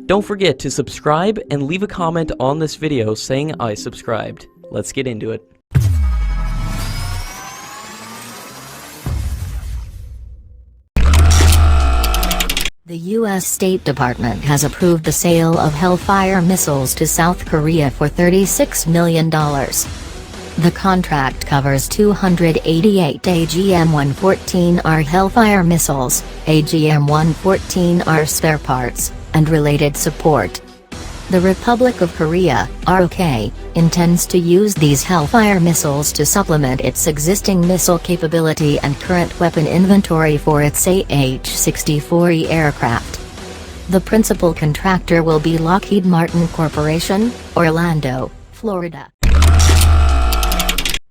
Don't forget to subscribe and leave a comment on this video saying I subscribed. Let's get into it. The U.S. State Department has approved the sale of Hellfire missiles to South Korea for $36 million. The contract covers 288 AGM-114R Hellfire missiles, AGM-114R spare parts, and related support. The Republic of Korea (ROK) intends to use these Hellfire missiles to supplement its existing missile capability and current weapon inventory for its AH-64E aircraft. The principal contractor will be Lockheed Martin Corporation, Orlando, Florida.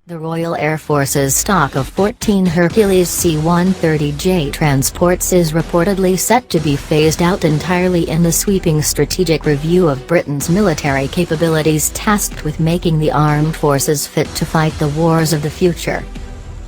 The Royal Air Force's stock of 14 Hercules C-130J transports is reportedly set to be phased out entirely in the sweeping strategic review of Britain's military capabilities tasked with making the armed forces fit to fight the wars of the future.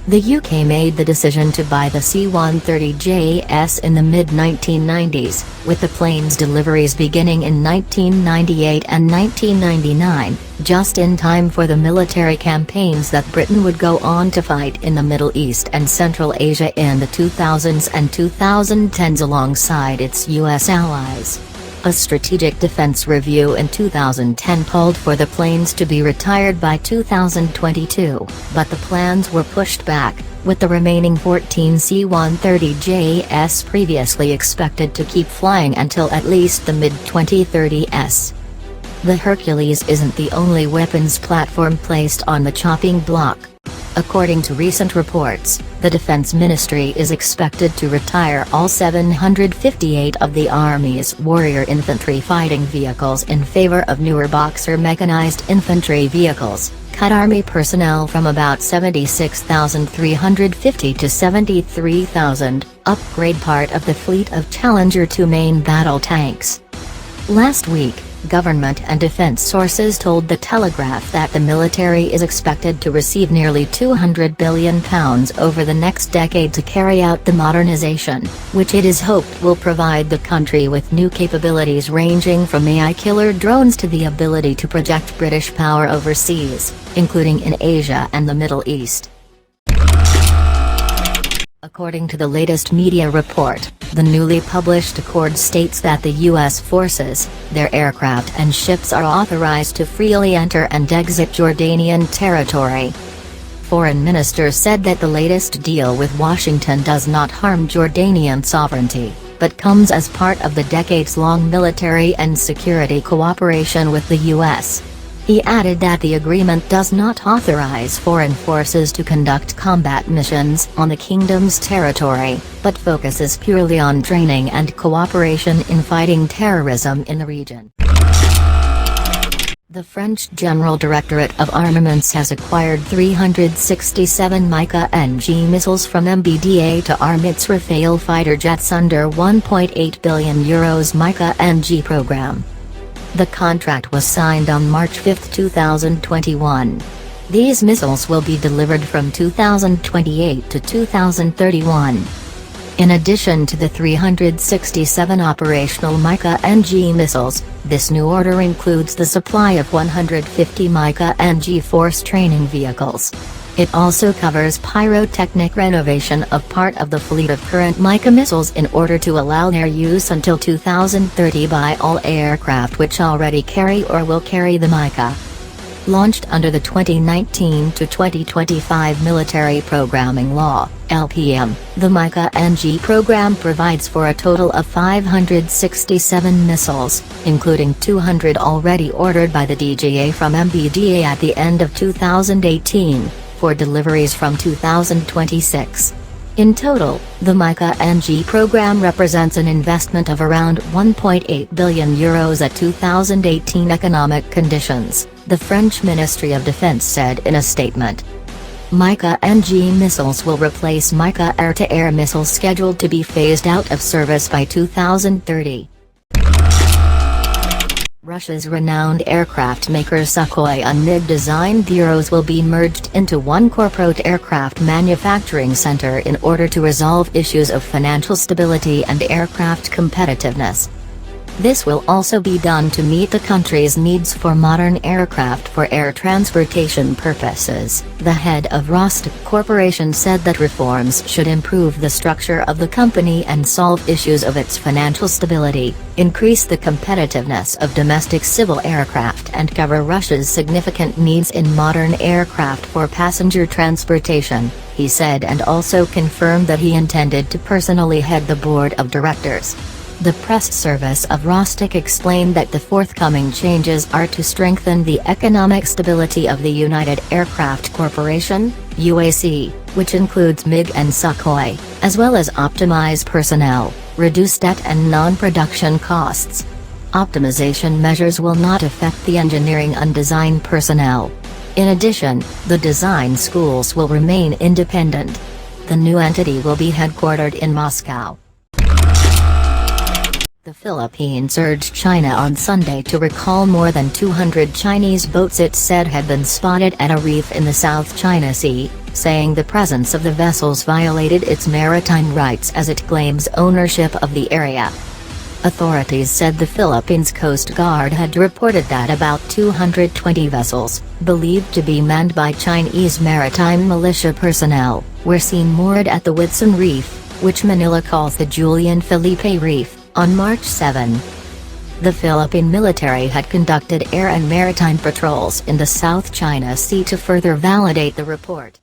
The UK made the decision to buy the C-130Js in the mid-1990s, with the plane's deliveries beginning in 1998 and 1999, just in time for the military campaigns that Britain would go on to fight in the Middle East and Central Asia in the 2000s and 2010s alongside its US allies. A strategic defense review in 2010 called for the planes to be retired by 2022, but the plans were pushed back, with the remaining 14 C-130Js previously expected to keep flying until at least the mid-2030s. The Hercules isn't the only weapons platform placed on the chopping block. According to recent reports, the Defense Ministry is expected to retire all 758 of the Army's Warrior infantry fighting vehicles in favor of newer Boxer mechanized infantry vehicles, cut Army personnel from about 76,350 to 73,000, upgrade part of the fleet of Challenger 2 main battle tanks. Last week, government and defense sources told The Telegraph that the military is expected to receive nearly £200 billion over the next decade to carry out the modernisation, which it is hoped will provide the country with new capabilities ranging from AI killer drones to the ability to project British power overseas, including in Asia and the Middle East. According to the latest media report, the newly published accord states that the U.S. forces, their aircraft and ships are authorized to freely enter and exit Jordanian territory. Foreign Minister said that the latest deal with Washington does not harm Jordanian sovereignty, but comes as part of the decades-long military and security cooperation with the U.S. He added that the agreement does not authorize foreign forces to conduct combat missions on the kingdom's territory, but focuses purely on training and cooperation in fighting terrorism in the region. The French General Directorate of Armaments has acquired 367 MICA-NG missiles from MBDA to arm its Rafale fighter jets under €1.8 billion MICA-NG program. The contract was signed on March 5, 2021. These missiles will be delivered from 2028 to 2031. In addition to the 367 operational MICA-NG missiles, this new order includes the supply of 150 MICA-NG force training vehicles. It also covers pyrotechnic renovation of part of the fleet of current MICA missiles in order to allow their use until 2030 by all aircraft which already carry or will carry the MICA. Launched under the 2019 to 2025 Military Programming Law (LPM), the MICA-NG program provides for a total of 567 missiles, including 200 already ordered by the DGA from MBDA at the end of 2018. For deliveries from 2026. In total, the MICA-NG program represents an investment of around €1.8 billion at 2018 economic conditions, the French Ministry of Defense said in a statement. MICA-NG missiles will replace MICA air-to-air missiles scheduled to be phased out of service by 2030. Russia's renowned aircraft maker Sukhoi and MiG design bureaus will be merged into one corporate aircraft manufacturing center in order to resolve issues of financial stability and aircraft competitiveness. This will also be done to meet the country's needs for modern aircraft for air transportation purposes. The head of Rostec Corporation said that reforms should improve the structure of the company and solve issues of its financial stability, increase the competitiveness of domestic civil aircraft and cover Russia's significant needs in modern aircraft for passenger transportation, he said, and also confirmed that he intended to personally head the board of directors. The press service of Rostec explained that the forthcoming changes are to strengthen the economic stability of the United Aircraft Corporation, UAC, which includes MiG and Sukhoi, as well as optimize personnel, reduce debt and non-production costs. Optimization measures will not affect the engineering and design personnel. In addition, the design schools will remain independent. The new entity will be headquartered in Moscow. The Philippines urged China on Sunday to recall more than 200 Chinese boats it said had been spotted at a reef in the South China Sea, saying the presence of the vessels violated its maritime rights as it claims ownership of the area. Authorities said the Philippines Coast Guard had reported that about 220 vessels, believed to be manned by Chinese maritime militia personnel, were seen moored at the Whitsun Reef, which Manila calls the Julian Felipe Reef, on March 7. The Philippine military had conducted air and maritime patrols in the South China Sea to further validate the report.